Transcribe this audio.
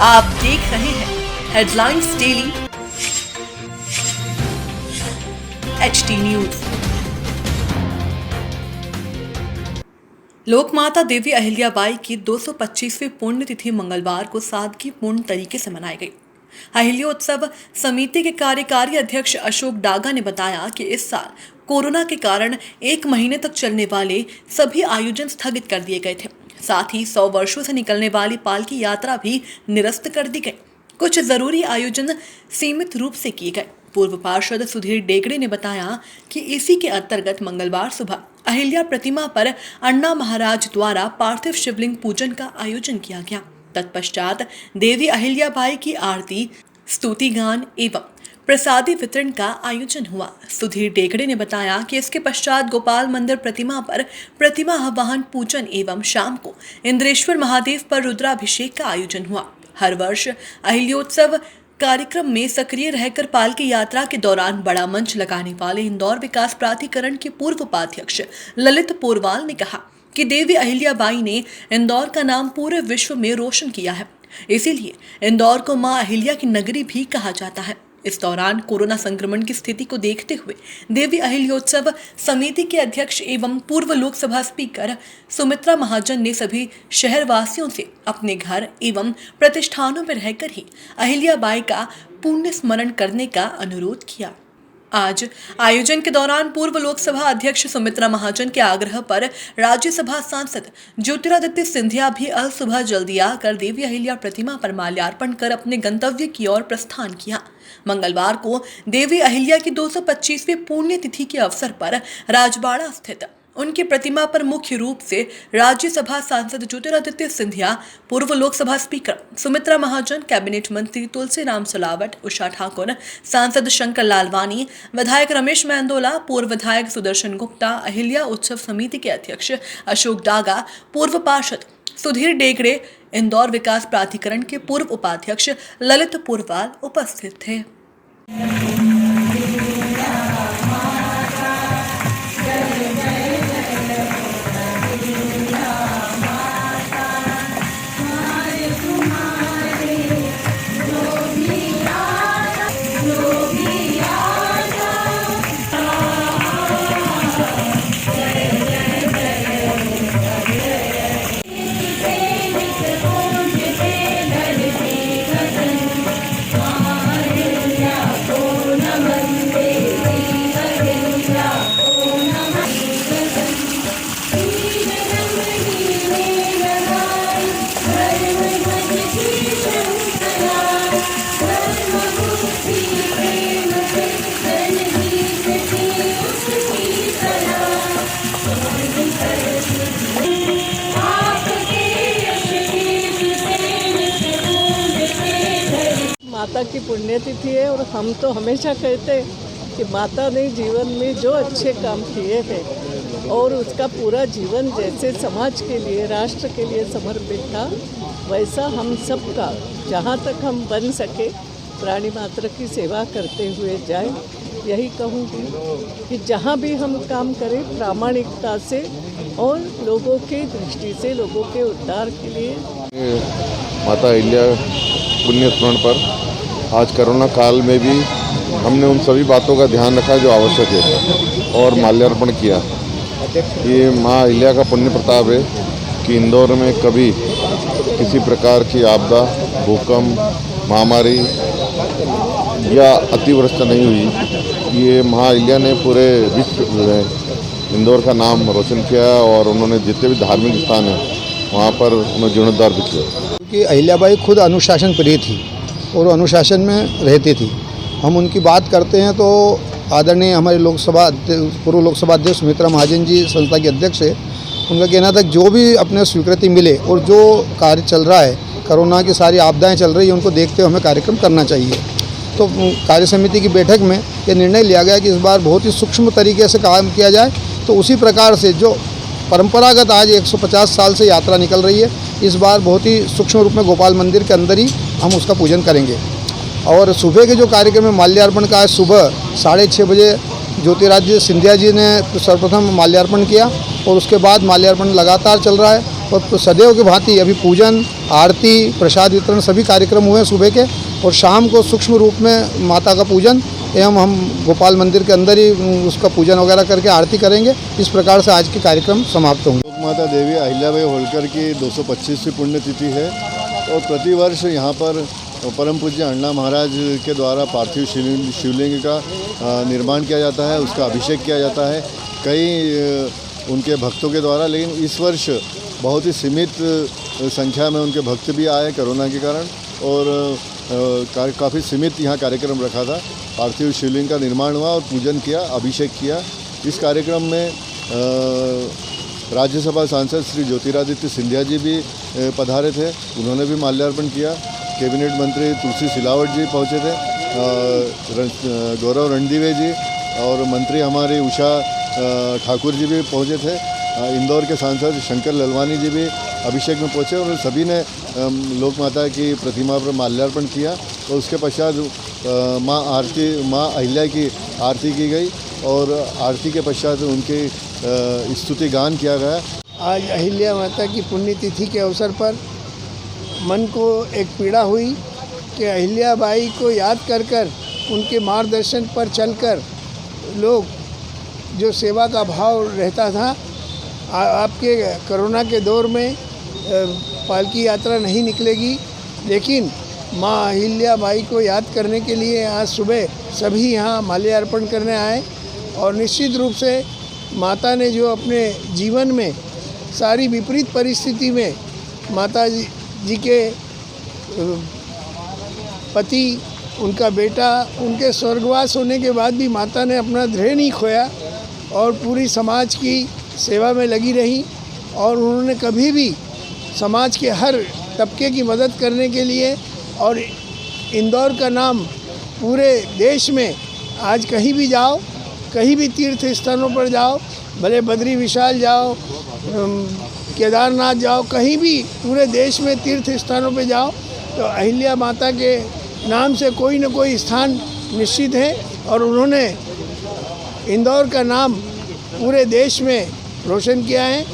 आप देख रहे हैं हेडलाइंस डेली एचटी न्यूज। लोकमाता देवी अहिल्याबाई की 225वीं पुण्यतिथि मंगलवार को सादगीपूर्ण तरीके से मनाई गई। अहिल्याोत्सव समिति के कार्यकारी अध्यक्ष अशोक डागा ने बताया कि इस साल कोरोना के कारण 1 महीने तक चलने वाले सभी आयोजन स्थगित कर दिए गए थे। साथ ही 100 वर्षों से निकलने वाली पालकी यात्रा भी निरस्त कर दी गई। कुछ जरूरी आयोजन सीमित रूप से किए गए। पूर्व पार्षद सुधीर डेगड़े ने बताया कि इसी के अंतर्गत मंगलवार सुबह अहिल्या प्रतिमा पर अण्णा महाराज द्वारा पार्थिव शिवलिंग पूजन का आयोजन किया गया। तत्पश्चात देवी अहिल्याबाई की आरती, स्तुति गान एवं प्रसादी वितरण का आयोजन हुआ। सुधीर डेगड़े ने बताया कि इसके पश्चात गोपाल मंदिर प्रतिमा पर प्रतिमा आवाहन पूजन एवं शाम को इंद्रेश्वर महादेव पर रुद्राभिषेक का आयोजन हुआ। हर वर्ष अहिल्याोत्सव कार्यक्रम में सक्रिय रहकर पालकी यात्रा के दौरान बड़ा मंच लगाने वाले इंदौर विकास प्राधिकरण के पूर्व उपाध्यक्ष ललित पोरवाल ने कहा कि देवी अहिल्याबाई ने इंदौर का नाम पूरे विश्व में रोशन किया है, इसीलिए इंदौर को मां अहिल्या की नगरी भी कहा जाता है। इस दौरान कोरोना संक्रमण की स्थिति को देखते हुए देवी अहिल्याोत्सव समिति के अध्यक्ष एवं पूर्व लोकसभा स्पीकर सुमित्रा महाजन ने सभी शहरवासियों से अपने घर एवं प्रतिष्ठानों में रहकर ही अहिल्याबाई का पुण्य स्मरण करने का अनुरोध किया। आज आयोजन के दौरान पूर्व लोकसभा अध्यक्ष सुमित्रा महाजन के आग्रह पर राज्यसभा सांसद ज्योतिरादित्य सिंधिया भी अल सुबह जल्दी आकर देवी अहिल्या प्रतिमा पर माल्यार्पण कर अपने गंतव्य की ओर प्रस्थान किया। मंगलवार को देवी अहिल्या की 225वीं पुण्यतिथि के अवसर पर राजबाड़ा स्थित उनकी प्रतिमा पर मुख्य रूप से राज्यसभा सांसद ज्योतिरादित्य सिंधिया, पूर्व लोकसभा स्पीकर सुमित्रा महाजन, कैबिनेट मंत्री तुलसीराम सिलावट, उषा ठाकुर, सांसद शंकर लालवानी, विधायक रमेश मेंदोला, पूर्व विधायक सुदर्शन गुप्ता, अहिल्या उत्सव समिति के अध्यक्ष अशोक डागा, पूर्व पार्षद सुधीर डेगड़े, इंदौर विकास प्राधिकरण के पूर्व उपाध्यक्ष ललित पोरवाल उपस्थित थे। माता की पुण्यतिथि है और हम तो हमेशा कहते हैं कि माता ने जीवन में जो अच्छे काम किए थे और उसका पूरा जीवन जैसे समाज के लिए, राष्ट्र के लिए समर्पित था, वैसा हम सबका जहाँ तक हम बन सके प्राणी मात्र की सेवा करते हुए जाए। यही कहूँगी कि जहाँ भी हम काम करें प्रामाणिकता से और लोगों की दृष्टि से, लोगों के उद्धार के लिए। माता अहिल्या पुण्य स्मरण पर आज कोरोना काल में भी हमने उन सभी बातों का ध्यान रखा जो आवश्यक है और माल्यार्पण किया। ये माँ अहिल्या का पुण्य प्रताप है कि इंदौर में कभी किसी प्रकार की आपदा, भूकंप, महामारी या अतिवृष्टि नहीं हुई। ये माँ अहिल्या ने पूरे विश्व में इंदौर का नाम रोशन किया और उन्होंने जितने भी धार्मिक स्थान हैं वहाँ पर उन्होंने जीर्णोद्धार भी किया। क्योंकि अहिल्याबाई खुद अनुशासन प्रिय थी और अनुशासन में रहती थी। हम उनकी बात करते हैं तो आदरणीय हमारे पूर्व लोकसभा अध्यक्ष सुमित्रा महाजन जी संस्था के अध्यक्ष है, उनका कहना था जो भी अपने स्वीकृति मिले और जो कार्य चल रहा है, कोरोना की सारी आपदाएं चल रही है, उनको देखते हुए हमें कार्यक्रम करना चाहिए। तो कार्य समिति की बैठक में ये निर्णय लिया गया कि इस बार बहुत ही सूक्ष्म तरीके से काम किया जाए। तो उसी प्रकार से जो परंपरागत आज 150 साल से यात्रा निकल रही है, इस बार बहुत ही सूक्ष्म रूप में गोपाल मंदिर के अंदर ही हम उसका पूजन करेंगे। और सुबह के जो कार्यक्रम है माल्यार्पण का, आज सुबह 6:30 बजे ज्योतिरादित्य सिंधिया जी ने सर्वप्रथम माल्यार्पण किया और उसके बाद माल्यार्पण लगातार चल रहा है। और सदैव की भांति अभी पूजन, आरती, प्रसाद वितरण सभी कार्यक्रम हुए हैं सुबह के, और शाम को सूक्ष्म रूप में माता का पूजन एवं हम गोपाल मंदिर के अंदर ही उसका पूजन वगैरह करके आरती करेंगे। इस प्रकार से आज के कार्यक्रम समाप्त होंगे। माता देवी अहिल्याबाई होलकर की 225वीं पुण्यतिथि है और प्रतिवर्ष यहाँ पर परम पूज्य अण्णा महाराज के द्वारा पार्थिव शिवलिंग का निर्माण किया जाता है, उसका अभिषेक किया जाता है कई उनके भक्तों के द्वारा। लेकिन इस वर्ष बहुत ही सीमित संख्या में उनके भक्त भी आए कोरोना के कारण, और काफ़ी सीमित यहाँ कार्यक्रम रखा था। पार्थिव शिवलिंग का निर्माण हुआ और पूजन किया, अभिषेक किया। इस कार्यक्रम में राज्यसभा सांसद श्री ज्योतिरादित्य सिंधिया जी भी पधारे थे, उन्होंने भी माल्यार्पण किया। कैबिनेट मंत्री तुलसी सिलावट जी पहुँचे थे, गौरव रणदीवे जी और मंत्री हमारी उषा ठाकुर जी भी पहुँचे थे। इंदौर के सांसद शंकर ललवानी जी भी अभिषेक में पहुँचे और सभी ने लोक माता की प्रतिमा पर माल्यार्पण किया। और उसके पश्चात माँ अहिल्या की आरती की गई और आरती के पश्चात उनकी स्तुति गान किया गया। आज अहिल्या माता की पुण्यतिथि के अवसर पर मन को एक पीड़ा हुई कि अहिल्याबाई को याद कर कर, उनके मार्गदर्शन पर चलकर लोग जो सेवा का भाव रहता था, आपके कोरोना के दौर में पालकी यात्रा नहीं निकलेगी, लेकिन माँ अहिल्याबाई को याद करने के लिए आज सुबह सभी यहाँ माल्यार्पण करने आए। और निश्चित रूप से माता ने जो अपने जीवन में सारी विपरीत परिस्थिति में माता जी के पति, उनका बेटा, उनके स्वर्गवास होने के बाद भी माता ने अपना धैर्य नहीं खोया और पूरी समाज की सेवा में लगी रही। और उन्होंने कभी भी समाज के हर तबके की मदद करने के लिए, और इंदौर का नाम पूरे देश में, आज कहीं भी जाओ, कहीं भी तीर्थ स्थानों पर जाओ, भले बद्री विशाल जाओ, केदारनाथ जाओ, कहीं भी पूरे देश में तीर्थ स्थानों पर जाओ तो अहिल्या माता के नाम से कोई न कोई स्थान निश्चित है। और उन्होंने इंदौर का नाम पूरे देश में रोशन किया है।